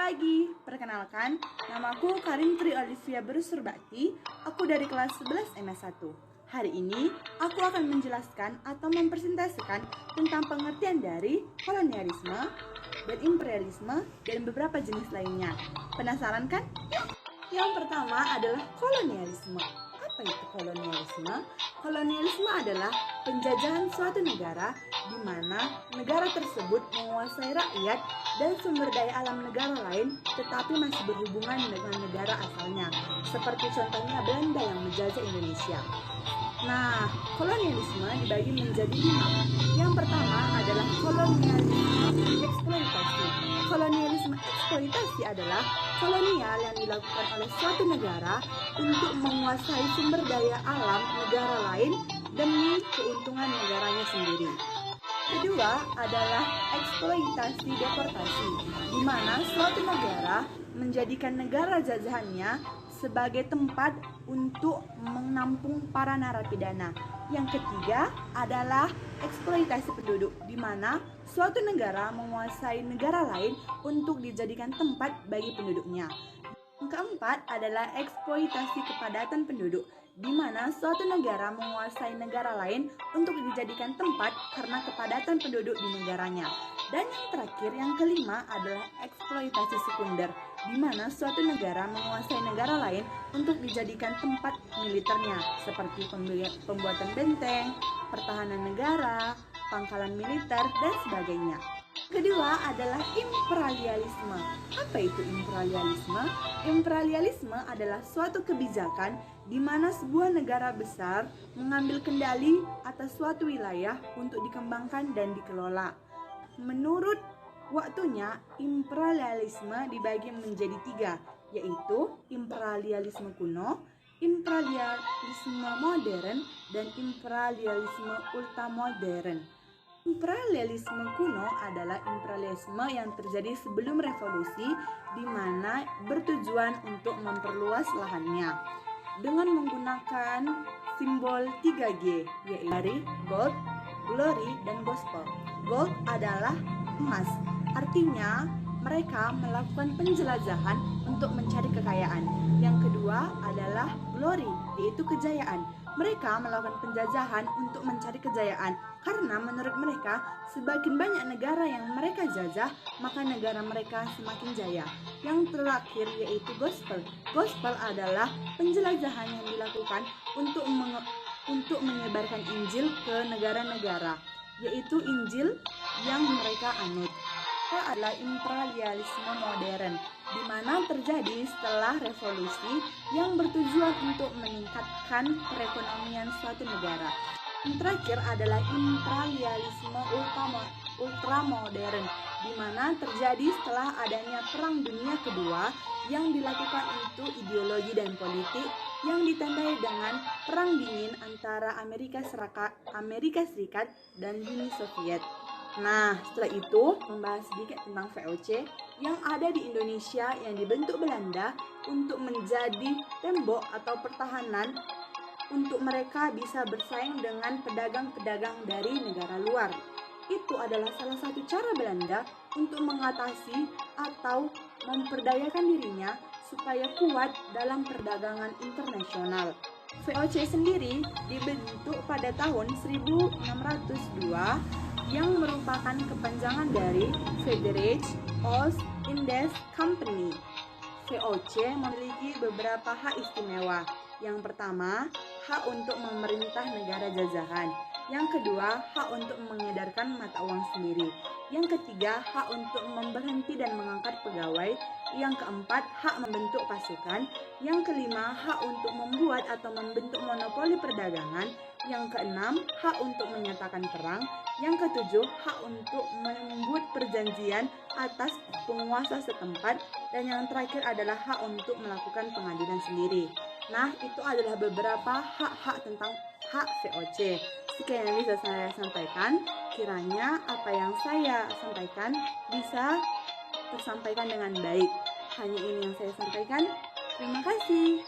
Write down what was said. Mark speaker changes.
Speaker 1: pagi, perkenalkan, namaku Karin Tri Olivia Berusurbakti, aku dari kelas 11 MS1. Hari ini, aku akan menjelaskan atau mempresentasikan tentang pengertian dari kolonialisme dan imperialisme dan beberapa jenis lainnya. Penasaran kan? Yang pertama adalah kolonialisme. Apa itu kolonialisme? Kolonialisme adalah penjajahan suatu negara di mana negara tersebut menguasai rakyat dan sumber daya alam negara lain, tetapi masih berhubungan dengan negara asalnya, seperti contohnya Belanda yang menjajah Indonesia. Nah, kolonialisme dibagi menjadi 5. Yang pertama adalah kolonialisme eksploitasi. Kolonialisme eksploitasi adalah kolonial yang dilakukan oleh suatu negara untuk menguasai sumber daya alam negara lain demi keuntungan negaranya sendiri. Kedua adalah eksploitasi deportasi, di mana suatu negara menjadikan negara jajahannya sebagai tempat untuk menampung para narapidana. Yang ketiga adalah eksploitasi penduduk, di mana suatu negara menguasai negara lain untuk dijadikan tempat bagi penduduknya. Yang keempat adalah eksploitasi kepadatan penduduk, di mana suatu negara menguasai negara lain untuk dijadikan tempat karena kepadatan penduduk di negaranya. Dan yang terakhir, yang kelima adalah eksploitasi sekunder, di mana suatu negara menguasai negara lain untuk dijadikan tempat militernya, seperti pembuatan benteng, pertahanan negara, pangkalan militer, dan sebagainya. Kedua adalah imperialisme. Apa itu imperialisme? Imperialisme adalah suatu kebijakan di mana sebuah negara besar mengambil kendali atas suatu wilayah untuk dikembangkan dan dikelola. Menurut waktunya, imperialisme dibagi menjadi 3, yaitu imperialisme kuno, imperialisme modern, dan imperialisme ultramodern. Imperialisme kuno adalah imperialisme yang terjadi sebelum revolusi, di mana bertujuan untuk memperluas lahannya dengan menggunakan simbol 3G, yaitu dari gold, glory, dan gospel. Gold adalah emas, artinya mereka melakukan penjelajahan untuk mencari kekayaan. Yang kedua adalah glory, yaitu kejayaan. Mereka melakukan penjajahan untuk mencari kejayaan karena menurut mereka semakin banyak negara yang mereka jajah, maka negara mereka semakin jaya. Yang terakhir yaitu gospel. Gospel adalah penjelajahan yang dilakukan untuk menyebarkan Injil ke negara-negara, yaitu Injil yang mereka anut. Adalah imperialisme modern, di mana terjadi setelah revolusi yang bertujuan untuk meningkatkan perekonomian suatu negara. Yang terakhir adalah imperialisme ultramodern, di mana terjadi setelah adanya Perang Dunia Kedua yang dilakukan untuk ideologi dan politik yang ditandai dengan Perang Dingin antara Amerika Serikat dan Uni Soviet. Nah, setelah itu membahas sedikit tentang VOC yang ada di Indonesia yang dibentuk Belanda untuk menjadi tembok atau pertahanan untuk mereka bisa bersaing dengan pedagang-pedagang dari negara luar. Itu adalah salah satu cara Belanda untuk mengatasi atau memperdayakan dirinya supaya kuat dalam perdagangan internasional. VOC sendiri dibentuk pada tahun 1602 yang merupakan kepanjangan dari Federation Ost-Indies Company. VOC memiliki beberapa hak istimewa. Yang pertama, hak untuk memerintah negara jajahan. Yang kedua, hak untuk mengedarkan mata uang sendiri. Yang ketiga, hak untuk memberhenti dan mengangkat pegawai. Yang keempat, hak membentuk pasukan. Yang kelima, hak untuk membuat atau membentuk monopoli perdagangan. Yang keenam, hak untuk menyatakan perang. Yang ketujuh, hak untuk membuat perjanjian atas penguasa setempat. Dan yang terakhir adalah hak untuk melakukan pengadilan sendiri. Nah, itu adalah beberapa hak-hak tentang hak VOC. Sekian yang bisa saya sampaikan. Kiranya apa yang saya sampaikan bisa tersampaikan dengan baik. Hanya ini yang saya sampaikan. Terima kasih.